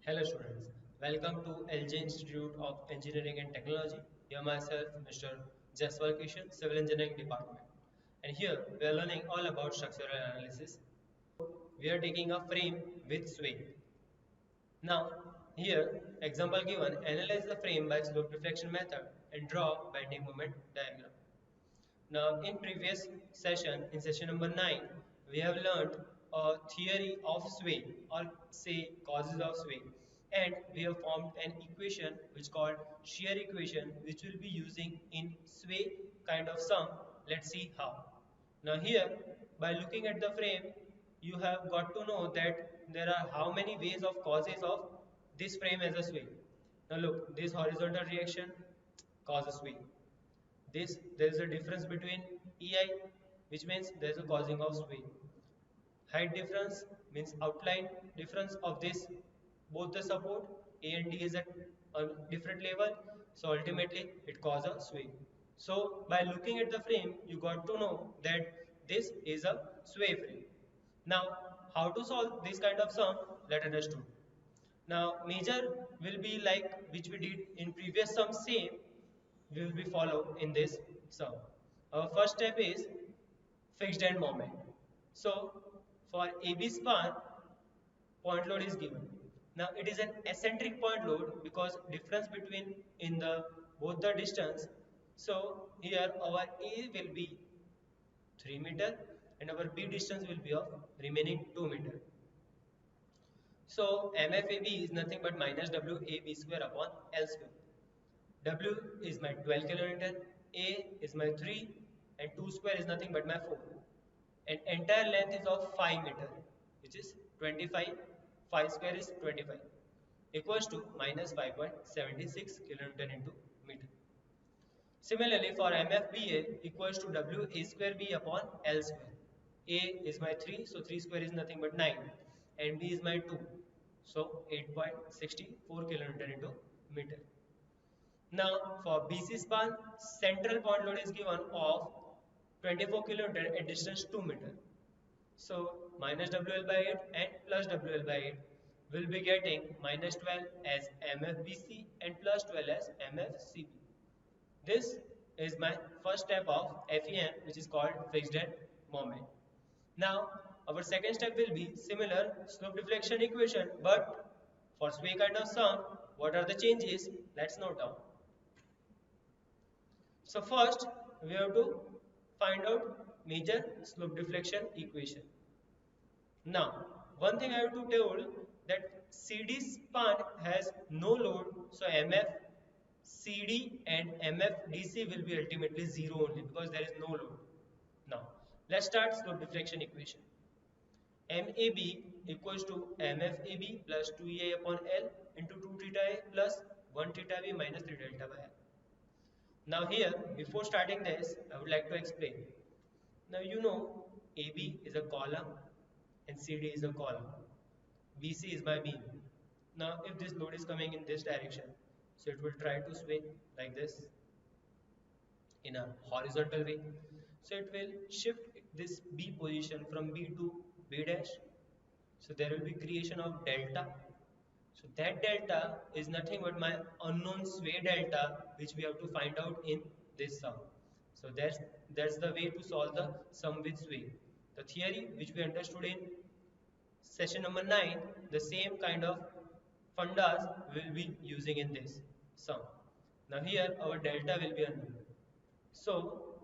Hello students, welcome to LJ Institute of Engineering and Technology. Here myself, Mr. Jaswal Kishan, Civil Engineering Department. And here we are learning all about structural analysis. We are taking a frame with sway. Now, here, example given, analyze the frame by slope deflection method and draw bending moment diagram. Now, in previous session, in session number 9, we have learned a theory of sway or say causes of sway, and we have formed an equation which is called shear equation, which we'll be using in sway kind of sum. Let's see how. Now here, by looking at the frame, you have got to know that there are how many ways of causes of this frame as a sway. Now look, this horizontal reaction causes sway. This there is a difference between EI, which means there is a causing of sway. Height difference means outline difference of this both the support A and D is at a different level, so ultimately it causes a sway. So by looking at the frame, you got to know that this is a sway frame. Now, how to solve this kind of sum? Let us do. Now, major will be like which we did in previous sum same we will be follow in this sum. Our first step is fixed end moment. So for AB span, point load is given. Now it is an eccentric point load because difference between in the both the distance. So here our A will be 3 meter and our B distance will be of remaining 2 meter. So MFAB is nothing but minus WAB square upon L square. W is my 12 kilonewton, A is my 3 and 2 square is nothing but my 4. And entire length is of 5 meter, which is 25. 5 square is 25 equals to minus 5.76 kilonewton into meter. Similarly, for MFBA equals to WA square B upon L square. A is my 3, so 3 square is nothing but 9 and B is my 2, so 8.64 kilonewton into meter. Now for BC span, central point load is given of 24 kilonewton at distance 2 meter. So minus WL by 8 and plus WL by 8 will be getting minus 12 as MFBC and plus 12 as MFCB. This is my first step of FEM, which is called fixed end moment. Now our second step will be similar slope deflection equation, but for sway kind of sum, what are the changes? Let's note down. So first we have to find out major slope deflection equation. Now one thing I have to tell that CD span has no load, so MF CD and MF DC will be ultimately 0 only because there is no load. Now let's start slope deflection equation. MAB equals to MFAB plus 2EI upon L into 2 theta A plus 1 theta B minus 3 delta by L. Now here, before starting this, I would like to explain. Now you know AB is a column and CD is a column. BC is my beam. Now if this load is coming in this direction, so it will try to swing like this in a horizontal way. So it will shift this B position from B to B dash. So there will be creation of delta. So that delta is nothing but my unknown sway delta, which we have to find out in this sum. So that's the way to solve the sum with sway. The theory which we understood in session number 9, the same kind of fundas will be using in this sum. Now here our delta will be unknown. So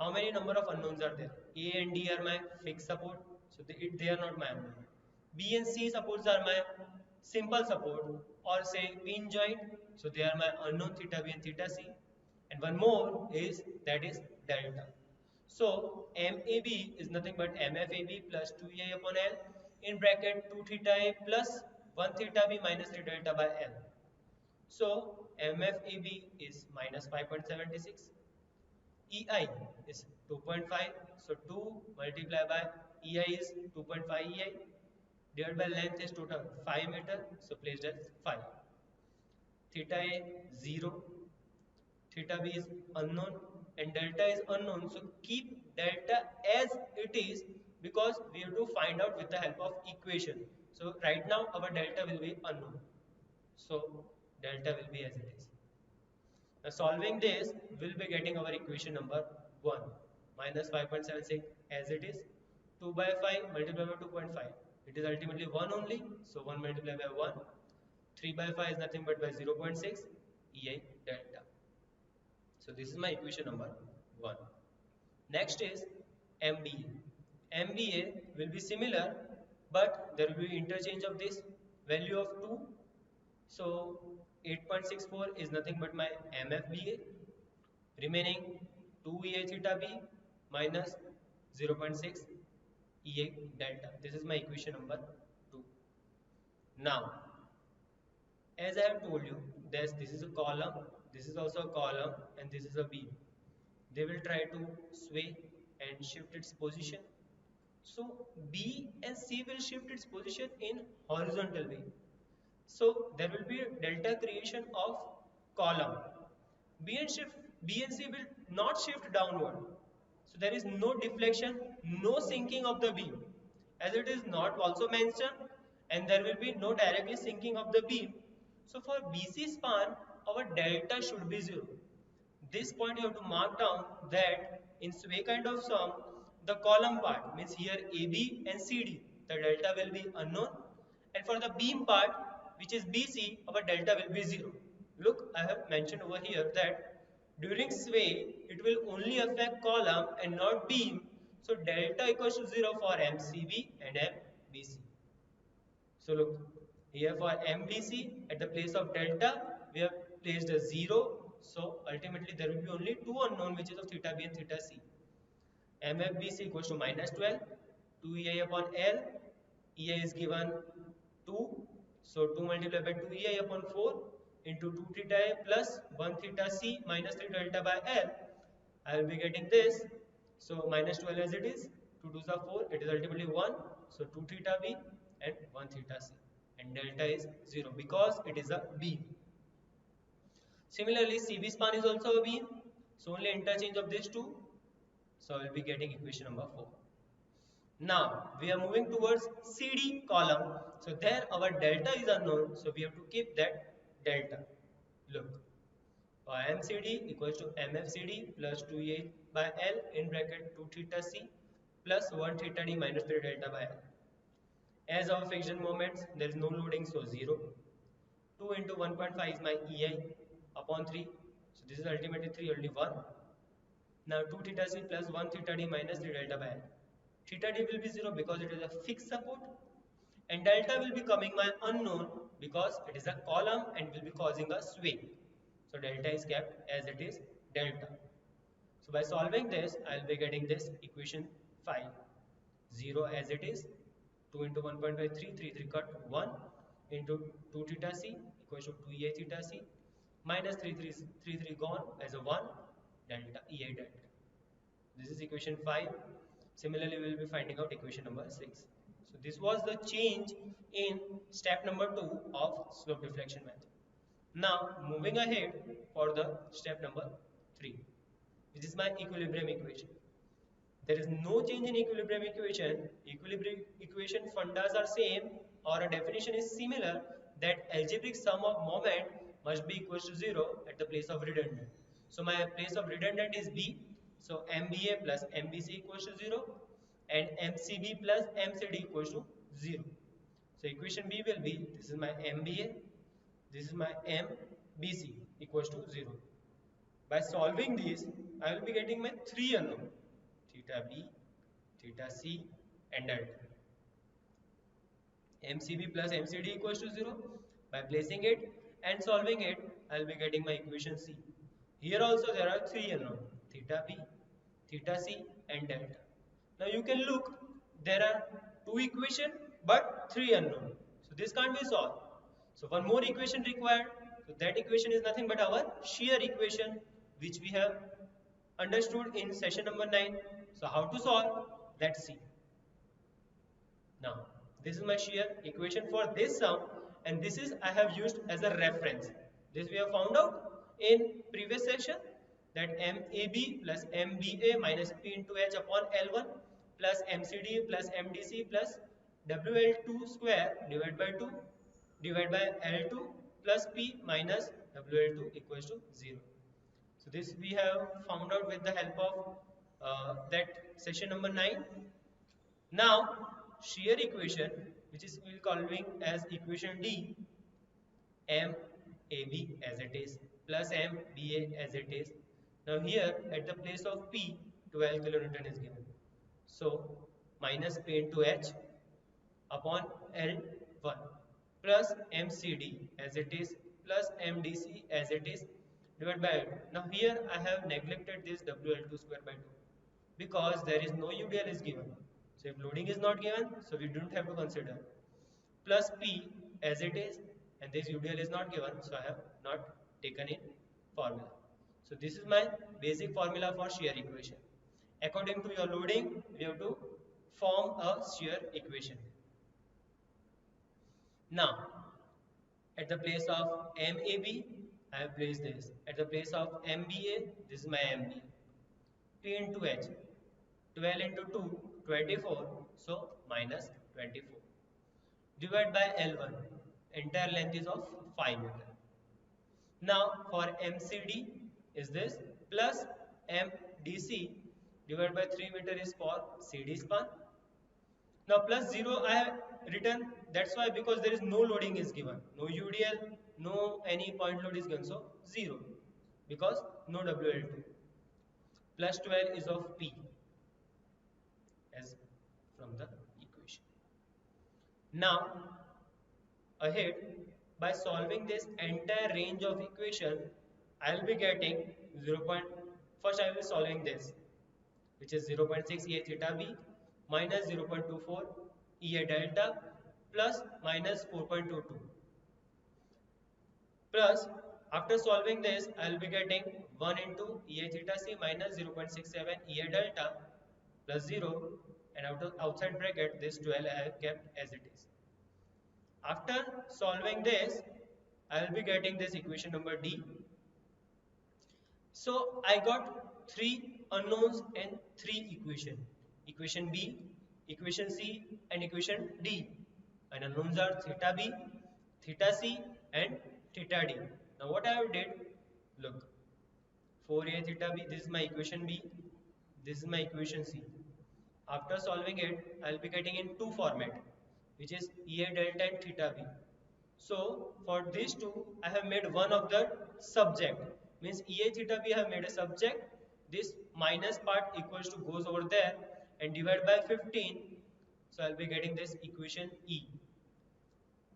how many number of unknowns are there? A and D are my fixed support, so they are not my unknown. B and C supports are my simple support or say pin joint, so they are my unknown theta B and theta C. And one more is that is delta. So MAB is nothing but MFAB plus 2A upon L in bracket 2 theta A plus 1 theta B minus 3 delta by L. So MFAB is minus 5.76. EI is 2.5, so 2 multiplied by EI is 2.5 EI divided by length is total 5 meter, so placed as 5. Theta A 0, theta B is unknown and delta is unknown, so keep delta as it is because we have to find out with the help of equation. So right now our delta will be unknown. So delta will be as it is. Now solving this, we'll be getting our equation number 1 minus 5.76 as it is. 2 by 5 multiplied by 2.5. It is ultimately 1 only. So 1 multiplied by 1. 3 by 5 is nothing but by 0.6 EI delta. So this is my equation number 1. Next is MBA. MBA will be similar, but there will be interchange of this value of 2. So 8.64 is nothing but my MFBA. Remaining 2 EA theta B minus 0.6 EA delta. This is my equation number 2. Now, as I have told you, this is a column, this is also a column, and this is a beam. They will try to sway and shift its position. So B and C will shift its position in horizontal way. So there will be a delta creation of column. B and C will not shift downward. So there is no deflection, no sinking of the beam, as it is not also mentioned, and there will be no directly sinking of the beam. So for BC span, our delta should be 0. This point you have to mark down that in sway kind of sum, the column part means here AB and CD, the delta will be unknown, and for the beam part which is BC, our delta will be 0. Look, I have mentioned over here that during sway it will only affect column and not beam, so delta equals to 0 for MCB and MBC. So look, here for MBC at the place of delta we have placed a 0. So ultimately there will be only two unknown, which is of theta B and theta C. MFBC equals to minus 12, 2 EI upon L. EI is given 2. So 2 multiplied by 2 EI upon 4 into 2 theta A plus 1 theta C minus 3 delta by L. I will be getting this. So minus 12 as it is. 2 2s are 4. It is ultimately 1. So 2 theta B and 1 theta C. And delta is 0 because it is a beam. Similarly, CB span is also a beam. So only interchange of these two. So I will be getting equation number 4. Now we are moving towards CD column. So there our delta is unknown. So we have to keep that delta. Look, MCD equals to MFCD plus 2A by L in bracket 2 theta C plus 1 theta D minus 3 delta by L. As our friction moments, there is no loading, so 0. 2 into 1.5 is my EI upon 3. So this is ultimately 3 only 1. Now 2 theta C plus 1 theta D minus 3 delta by L. Theta D will be 0 because it is a fixed support. And delta will be coming my unknown because it is a column and will be causing a sway. So delta is kept as it is delta. So by solving this, I will be getting this equation 5. 0 as it is. 2 into 1.5 3 cut 1 into 2 theta C equals to 2 EA theta C minus 3 gone as a 1 delta EA delta. This is equation 5. Similarly, we will be finding out equation number 6. So this was the change in step number 2 of slope deflection method. Now moving ahead for the step number 3, which is my equilibrium equation. There is no change in equilibrium equation. Equilibrium equation fundas are same, or a definition is similar, that algebraic sum of moment must be equal to 0 at the place of redundant. So my place of redundant is B. So MBA plus MBC equals to 0 and MCB plus MCD equals to 0. So equation B will be, this is my MBA, this is my MBC equals to 0. By solving these, I will be getting my 3 unknown, theta B, theta C and delta. MCB plus MCD equals to 0. By placing it and solving it, I will be getting my equation C. Here also there are 3 unknown, theta B, theta C and delta. Now you can look, there are 2 equations but 3 unknown. So this can't be solved. So one more equation required. So that equation is nothing but our shear equation, which we have understood in session number 9. So how to solve? Let's see. Now this is my shear equation for this sum, and this is I have used as a reference. This we have found out in previous section, that MAB plus MBA minus P into H upon L1 plus MCD plus MDC plus WL2 square divided by 2 divided by L2 plus P minus WL2 equals to 0. So this we have found out with the help of that session number 9. Now shear equation, which is we will calling as equation D, MAB as it is plus MBA as it is. Now here at the place of P, 12 kilonewton is given. So minus P into H upon L1 plus MCD as it is plus MDC as it is divided by L. Now here I have neglected this WL2 square by 2 because there is no UDL is given. So if loading is not given, so we don't have to consider. Plus P as it is, and this UDL is not given, so I have not taken in formula. So this is my basic formula for shear equation. According to your loading, we have to form a shear equation. Now, at the place of MAB, I have placed this. At the place of MBA, this is my MB. P into H, 12 into 2, 24, so minus 24. Divided by L1, entire length is of 5 meter. Now for MCD is this plus MDC divided by 3 meter is for CD span. Now plus 0 I have written, that's why because there is no loading is given, no UDL, no any point load is given, so 0 because no WL2. Plus 12 is of P as from the equation. Now ahead, by solving this entire range of equation, I will be getting 0. First I will be solving this, which is 0.6 EA theta B minus 0.24 EA delta plus minus 4.22. Plus, after solving this, I will be getting 1 into EA theta C minus 0.67 EA delta plus 0, and outside bracket this 12 I have kept as it is. After solving this, I will be getting this equation number D. So I got 3 unknowns and 3 equations. Equation B, equation C and equation D. And unknowns are theta B, theta C and theta D. Now what I have did, look, 4A theta B, this is my equation B, this is my equation C. After solving it, I will be getting in 2 format, which is EA delta and theta B. So for these two, I have made one of the subject. Means EA theta B I have made a subject. This minus part equals to goes over there and divide by 15. So I'll be getting this equation E.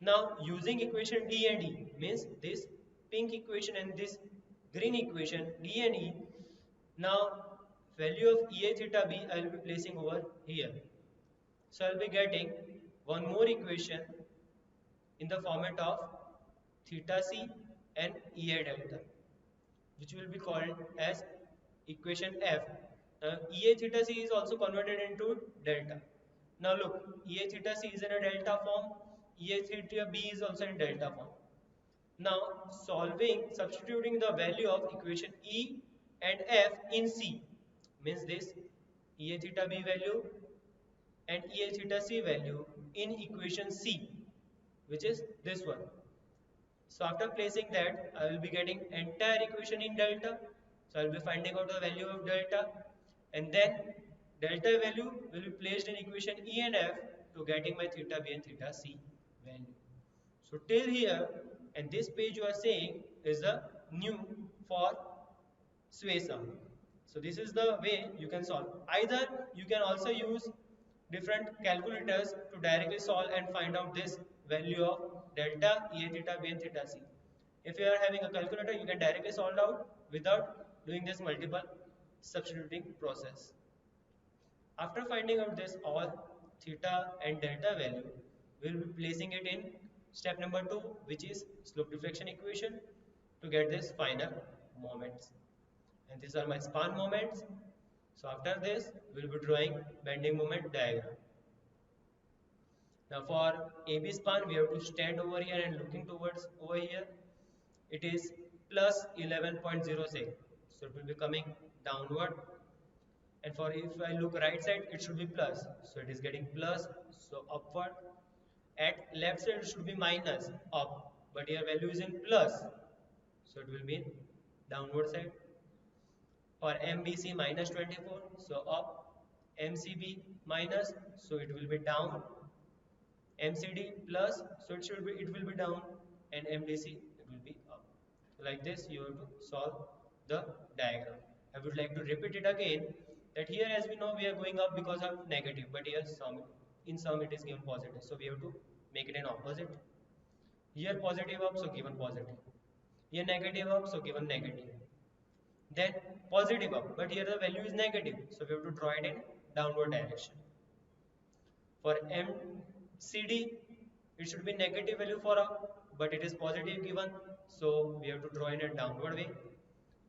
Now using equation D and E means this pink equation and this green equation D and E. Now value of EA theta B I will be placing over here. So I'll be getting one more equation in the format of theta C and EA delta, which will be called as equation F. EA theta C is also converted into delta. Now look, EA theta C is in a delta form, EA theta B is also in delta form. Now substituting the value of equation E and F in C means this EA theta B value and EA theta C value in equation C, which is this one. So after placing that, I will be getting entire equation in delta. So I will be finding out the value of delta, and then delta value will be placed in equation E and F to getting my theta B and theta C value. So till here, and this page you are saying is the new for SWAYSA. So this is the way you can solve. Either you can also use different calculators to directly solve and find out this value of delta, EA theta B and theta C. If you are having a calculator, you can directly solve out without doing this multiple substituting process. After finding out this all theta and delta value, we will be placing it in step number 2, which is slope deflection equation, to get this final moments. And these are my span moments. So after this, we will be drawing bending moment diagram. Now for AB span, we have to stand over here and looking towards over here. It is plus 11.06. So it will be coming downward. And for if I look right side, it should be plus. So it is getting plus, so upward. At left side, it should be minus, up. but here value is in plus, so it will be in downward side. For MBC minus 24, so up. MCB minus, so it will be down. MCD plus, so it will be down, and MDC it will be up. Like this you have to solve the diagram. I would like to repeat it again, that here as we know we are going up because of negative, but here in sum it is given positive, so we have to make it an opposite. Here positive up, so given positive. Here negative up, so given negative. Then positive up, but here the value is negative, so we have to draw it in downward direction. For MCD, it should be negative value for up, but it is positive given, so we have to draw in a downward way,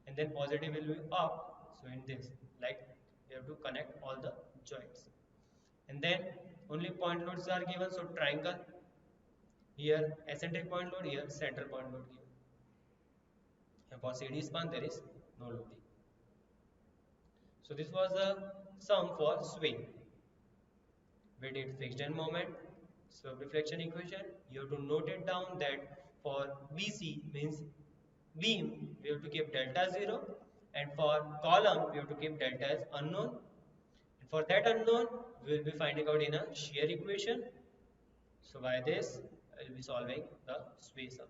and then positive value up, so in this, like we have to connect all the joints. And then only point loads are given, so triangle, here eccentric point load, here center point load given. And for CD span there is no loading. So this was the sum for swing. We did fixed end moment, slope deflection equation. You have to note it down that for BC means beam, we have to keep delta 0, and for column we have to keep delta as unknown. And for that unknown, we will be finding out in a shear equation. So by this, I will be solving the sway sum.